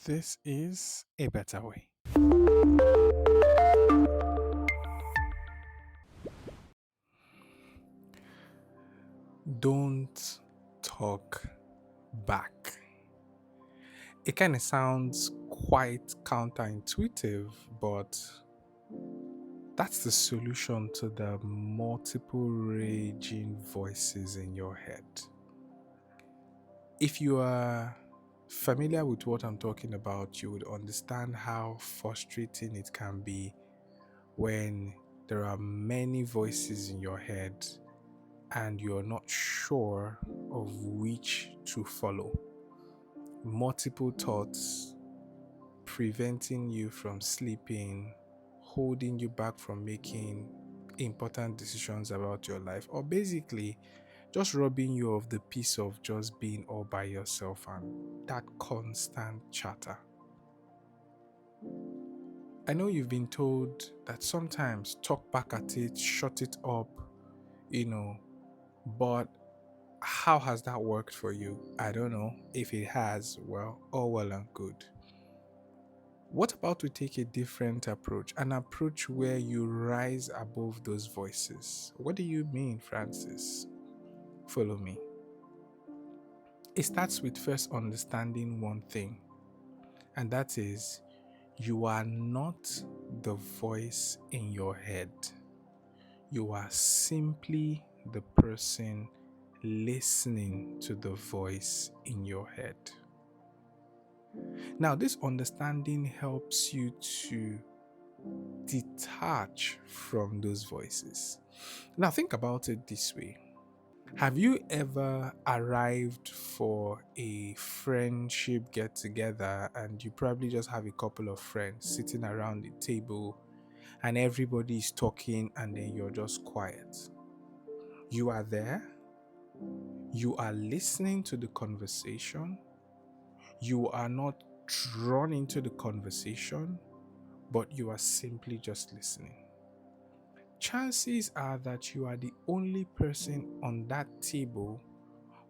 This is a better way. Don't talk back. It kind of sounds quite counterintuitive, but that's the solution to the multiple raging voices in your head. If you are familiar with what I'm talking about, you would understand how frustrating it can be when there are many voices in your head and you're not sure of which to follow. Multiple thoughts preventing you from sleeping, holding you back from making important decisions about your life, or basically just robbing you of the peace of just being all by yourself and that constant chatter. I know you've been told that sometimes talk back at it, shut it up, you know, but how has that worked for you? I don't know. If it has, well, all well and good. What about we take a different approach, an approach where you rise above those voices? What do you mean, Francis? Follow me. It starts with first understanding one thing, and that is you are not the voice in your head. You are simply the person listening to the voice in your head. Now, this understanding helps you to detach from those voices. Now, think about it this way. Have you ever arrived for a friendship get together and you probably just have a couple of friends sitting around the table and everybody is talking and then you're just quiet? You are there, you are listening to the conversation, you are not drawn into the conversation, but you are simply just listening. Chances are that you are the only person on that table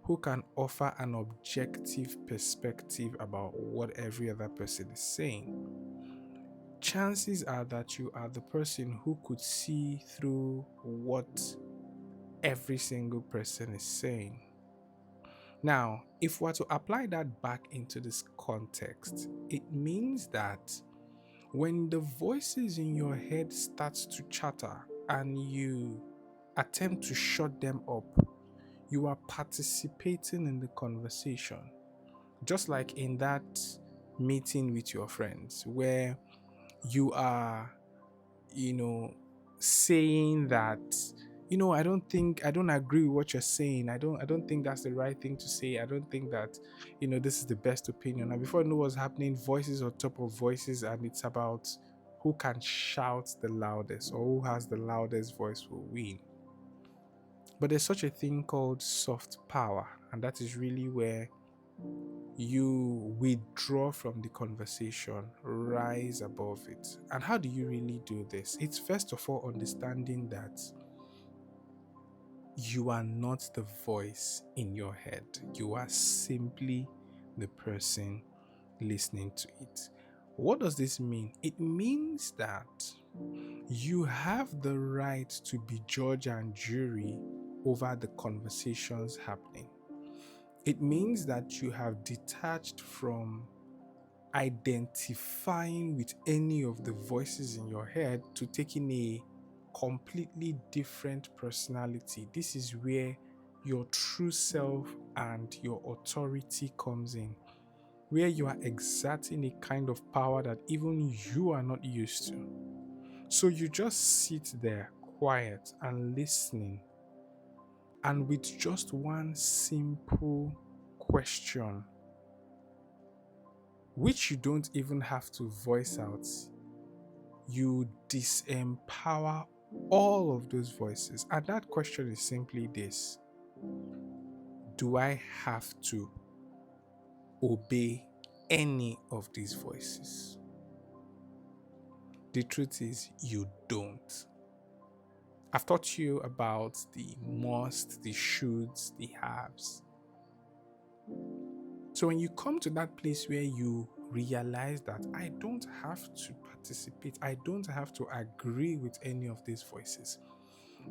who can offer an objective perspective about what every other person is saying. Chances are that you are the person who could see through what every single person is saying. Now, if we're to apply that back into this context, it means that when the voices in your head starts to chatter and you attempt to shut them up, you are participating in the conversation. Just like in that meeting with your friends where you are, you know, saying that, I don't agree with what you're saying. I don't think that's the right thing to say. I don't think that, this is the best opinion. And before you know what's happening, voices on top of voices, and it's about who can shout the loudest or who has the loudest voice will win. But there's such a thing called soft power, and that is really where you withdraw from the conversation, rise above it. And how do you really do this? It's first of all understanding that you are not the voice in your head, you are simply the person listening to it. What does this mean? It means that you have the right to be judge and jury over the conversations happening. It means that you have detached from identifying with any of the voices in your head to taking a completely different personality. This is where your true self and your authority comes in, where you are exerting a kind of power that even you are not used to. So you just sit there quiet and listening, and with just one simple question, which you don't even have to voice out, you disempower all of those voices. And that question is simply this: do I have to obey any of these voices? The truth is, you don't. I've taught you about the must, the shoulds, the haves. So when you come to that place where you realize that I don't have to participate, I don't have to agree with any of these voices.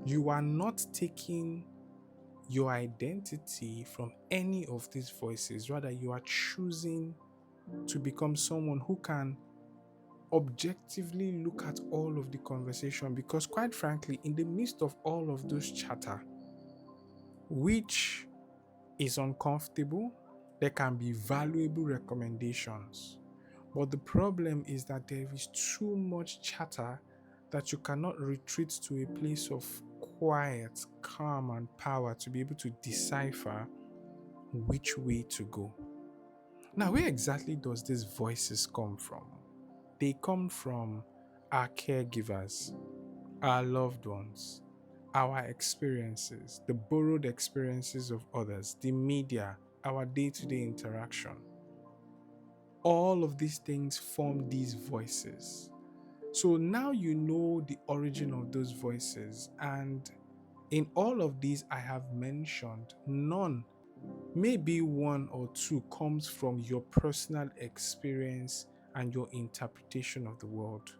You are not taking your identity from any of these voices. Rather, you are choosing to become someone who can objectively look at all of the conversation, because quite frankly, in the midst of all of those chatter, which is uncomfortable, there can be valuable recommendations. But the problem is that there is too much chatter that you cannot retreat to a place of quiet, calm, and power to be able to decipher which way to go. Now, where exactly does these voices come from? They come from our caregivers, our loved ones, our experiences, the borrowed experiences of others, the media, our day-to-day interaction. All of these things form these voices. So now you know the origin of those voices, and in all of these I have mentioned, none, maybe one or two, comes from your personal experience and your interpretation of the world.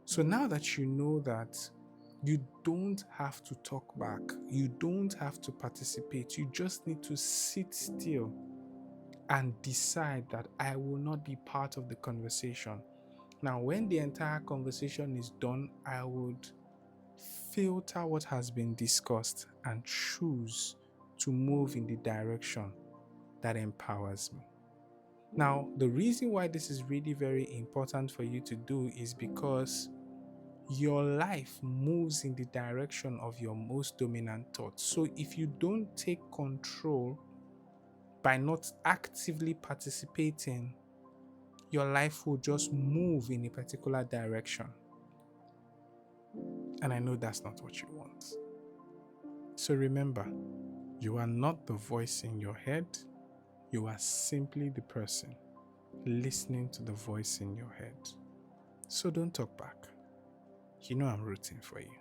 So now that you know that you don't have to talk back, you don't have to participate, you just need to sit still and decide that I will not be part of the conversation. Now, when the entire conversation is done, I would filter what has been discussed and choose to move in the direction that empowers me. Now, the reason why this is really very important for you to do is because your life moves in the direction of your most dominant thoughts. So if you don't take control by not actively participating, your life will just move in a particular direction. And I know that's not what you want. So remember, you are not the voice in your head. You are simply the person listening to the voice in your head. So don't talk back. You know I'm rooting for you.